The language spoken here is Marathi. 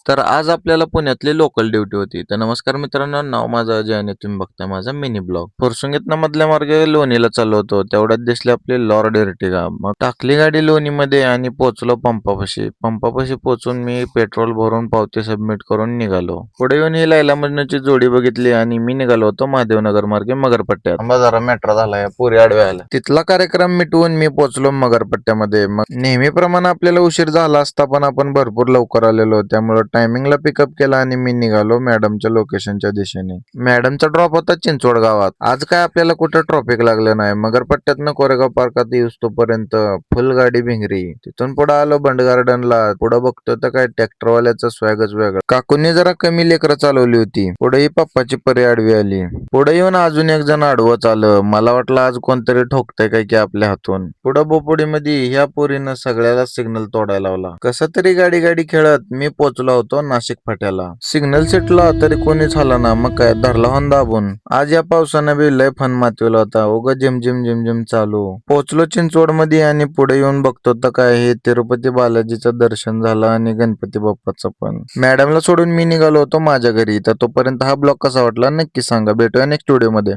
तर आज आपल्याला पुण्यातली लोकल ड्युटी होती. तर नमस्कार मित्रांनो, नाव माझं अजय आणि तुम्ही बघताय माझा मिनी ब्लॉग. फुरसुंगीतनं मधल्या मार्गे लोणीला चाललो होतो. तेवढ्यात दिसली आपली लॉर्ड एर्टिगा. मग टाकली गाडी लोणीमध्ये आणि पोहोचलो पंपापाशी. पंपापाशी पोहोचून मी पेट्रोल भरून पावती सबमिट करून निघालो. पुढे येऊन ही लैला मजनूची जोडी बघितली आणि मी निघालो होतो महादेवनगर मार्गे मगरपट्ट्यात. थांबा जरा मेट्रो झालाय, पुरी आडव्या आल्या. तिथला कार्यक्रम मिटवून मी पोहोचलो मगरपट्ट्यामध्ये. मग नेहमीप्रमाणे आपल्याला उशीर झाला असता, पण आपण भरपूर लवकर आलेलो, त्यामुळे टायमिंगला पिकअप केला आणि मी निघालो मॅडमच्या लोकेशनच्या दिशेने. मॅडमचा ड्रॉप होता चिंचवड गावात. आज काय आपल्याला कुठं ट्रॉफिक लागलं नाही. मगरपट्ट्यातनं कोरेगाव पार्कात येऊस्तोपर्यंत फुल गाडी भिंगरी. तिथून पुढे आलो बंड गार्डनला. पुढे बघतो तर काय ट्रॅक्टरवाल्याचा स्वॅगच वेगळा. काकूंनी जरा कमी लेकरं चालवली होती. पुढेही पप्पाची परी आडवी आली. पुढे येऊन अजून एक जण आडवंच आलं. मला वाटलं आज कोणतरी ठोकतंय काय की आपल्या हातून. पुढे बोपोडीमध्ये ह्या पोरीनं सगळ्याला सिग्नल तोडायला लावला. कसं तरी गाडी गाडी खेळत मी पोहोचलो होतो नाशिक फाट्याला. सिग्नल सेटला तरी कोणीच आला ना. मग काय धरला होऊन दाबून. आज या पावसानं बी लय फन मातविला होता. उगा झिमझिम झिमझिम चालू. पोहोचलो चिंचवड मध्ये आणि पुढे येऊन बघतो तर काय हे तिरुपती बालाजीचं दर्शन झालं आणि गणपती बाप्पाचं पण. मॅडमला सोडून मी निघालो होतो माझ्या घरी. तर तोपर्यंत हा ब्लॉग कसा वाटला नक्की सांगा. भेटूया नेक्स्ट व्हिडिओ मध्ये.